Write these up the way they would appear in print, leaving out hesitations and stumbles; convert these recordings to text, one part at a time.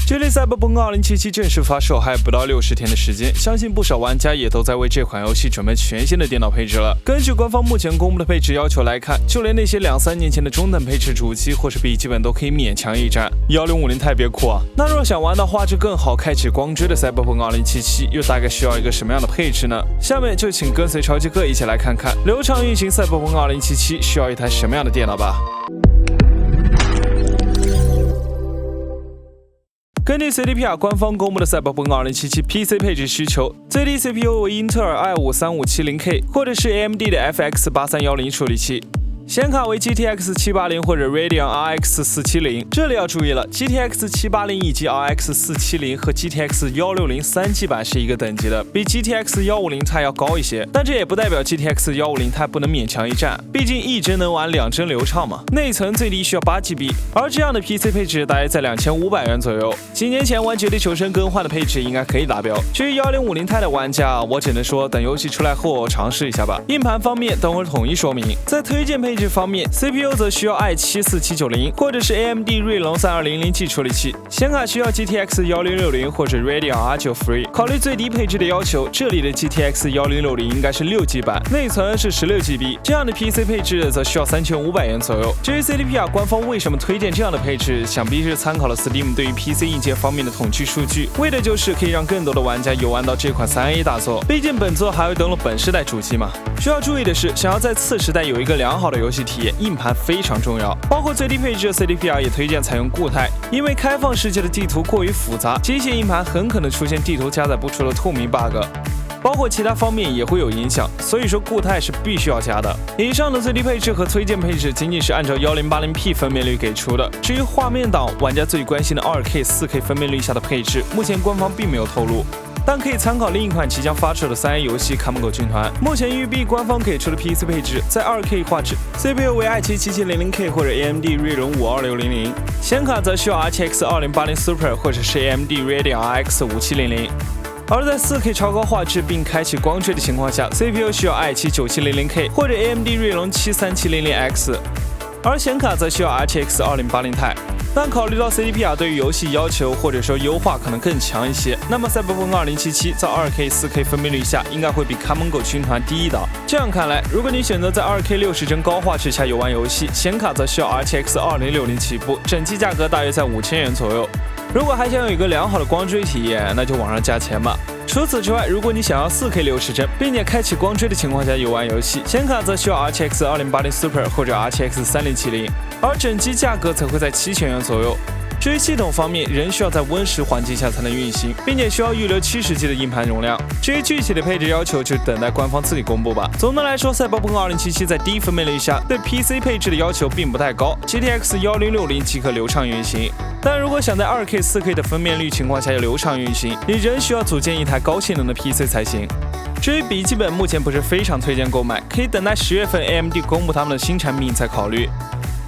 距离赛博朋克2077正式发售还有不到60天的时间，相信不少玩家也都在为这款游戏准备全新的电脑配置了。根据官方目前公布的配置要求来看，就连那些2-3年前的中等配置主机或是笔记本都可以勉强一战。1050太别酷啊！那若想玩到画质更好、开启光追的赛博朋克2077，又大概需要一个什么样的配置呢？下面就请跟随超级哥一起来看看流畅运行赛博朋克2077需要一台什么样的电脑吧。根据 CDPR 官方公布的赛博朋克2077 PC 配置需求，最低 CPU 为英特尔 i5-3570K 或者是 AMD 的 FX8310处理器。显卡为 GTX 780或者 Radeon RX 470，这里要注意了 ，GTX 780以及 RX 470和 GTX 160 3G 版是一个等级的，比 GTX 150 Ti 要高一些。但这也不代表 GTX 150 Ti 不能勉强一战，毕竟一帧能玩2帧流畅嘛。内存最低需要8GB，而这样的 PC 配置大约在2500元左右。几年前玩绝地求生更换的配置应该可以达标。至于1050 Ti 的玩家，我只能说等游戏出来后尝试一下吧。硬盘方面，等会儿统一说明。在推荐配置方面 ，CPU 则需要 i7-4790或者是 AMD 锐龙 3200G 处理器，显卡需要 GTX 1060或者 Radeon R9 Free。考虑最低配置的要求，这里的 GTX 1060应该是6G 版，内存是16GB，这样的 PC 配置则需要3500元左右。至于 CDPR 官方为什么推荐这样的配置，想必是参考了 Steam 对于 PC 硬件方面的统计数据，为的就是可以让更多的玩家游玩到这款3A 大作。毕竟本作还会登陆本世代主机嘛。需要注意的是，想要在次时代有一个良好的游戏体验，硬盘非常重要。包括最低配置的 CDPR 也推荐采用固态，因为开放世界的地图过于复杂，机械硬盘很可能出现地图加载不出的透明 bug。包括其他方面也会有影响，所以说固态是必须要加的。以上的最低配置和推荐配置仅仅是按照 1080p 分辨率给出的，至于画面档，玩家最关心的 2K、4K 分辨率下的配置，目前官方并没有透露。但可以参考另一款即将发售的3A 游戏《看门狗军团》。目前育碧官方给出的 PC 配置，在 2K 画质 ，CPU 为 i7-7700K 或者 AMD 锐龙52600，显卡则需要 RTX 2080 Super 或者是 AMD Radeon RX 5700。而在 4K 超高画质并开启光追的情况下 ，CPU 需要 i7-9700K 或者 AMD 锐龙73700X， 而显卡则需要 RTX 2080 Ti。但考虑到 CDPR 对于游戏要求或者说优化可能更强一些，那么赛博朋克2077在 2K、4K 分辨率下应该会比看门狗军团低一档。这样看来，如果你选择在 2K 60帧高画质下游玩游戏，显卡则需要 RTX 2060起步，整机价格大约在5000元左右。如果还想有一个良好的光追体验，那就往上加钱吧。除此之外，如果你想要 4K 60帧，并且开启光追的情况下游玩游戏，显卡则需要 RTX 2080 Super 或者 RTX 3070，而整机价格则会在7000元左右。至于系统方面，仍需要在温10环境下才能运行，并且需要预留70G 的硬盘容量。至于具体的配置要求，就等待官方自己公布吧。总的来说，赛博朋克2077在低分辨率下对 PC 配置的要求并不太高 ，GTX 1060即可流畅运行。但如果想在 2K、4K 的分辨率情况下流畅运行，你仍需要组建一台高性能的 PC 才行。至于笔记本，目前不是非常推荐购买，可以等待10月份 AMD 公布他们的新产品再考虑。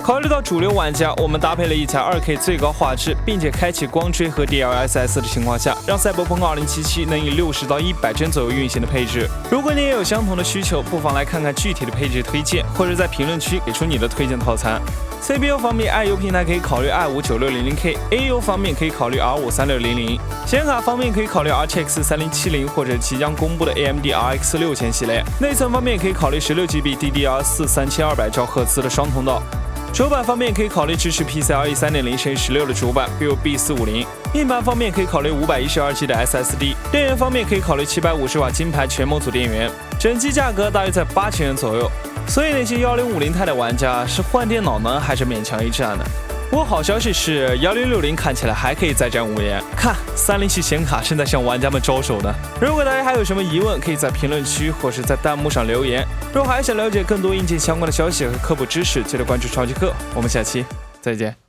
考虑到主流玩家，我们搭配了一台 2K 最高画质，并且开启光追和 DLSS 的情况下，让赛博朋克2077能以60到100帧左右运行的配置。如果你也有相同的需求，不妨来看看具体的配置推荐，或者在评论区给出你的推荐套餐。CPU 方面 ，IU 平台可以考虑 i5-9600K，AU 方面可以考虑 R5-3600，显卡方面可以考虑 RTX 3070或者即将公布的 AMD RX 6000系列。内存方面可以考虑 16GB DDR4 3200兆赫兹的双通道。主板方面可以考虑支持 PCIe 3.0/16的主板 Build B450， 硬盘方面可以考虑 512G 的 SSD， 电源方面可以考虑750瓦金牌全模组电源，整机价格大约在8000元左右。所以那些1050 Ti 的玩家是换电脑呢，还是勉强一战呢？不过好消息是1060看起来还可以再战5年，看307显卡正在向玩家们招手呢。如果大家还有什么疑问，可以在评论区或是在弹幕上留言。如果还想了解更多硬件相关的消息和科普知识，记得关注超级课。我们下期再见。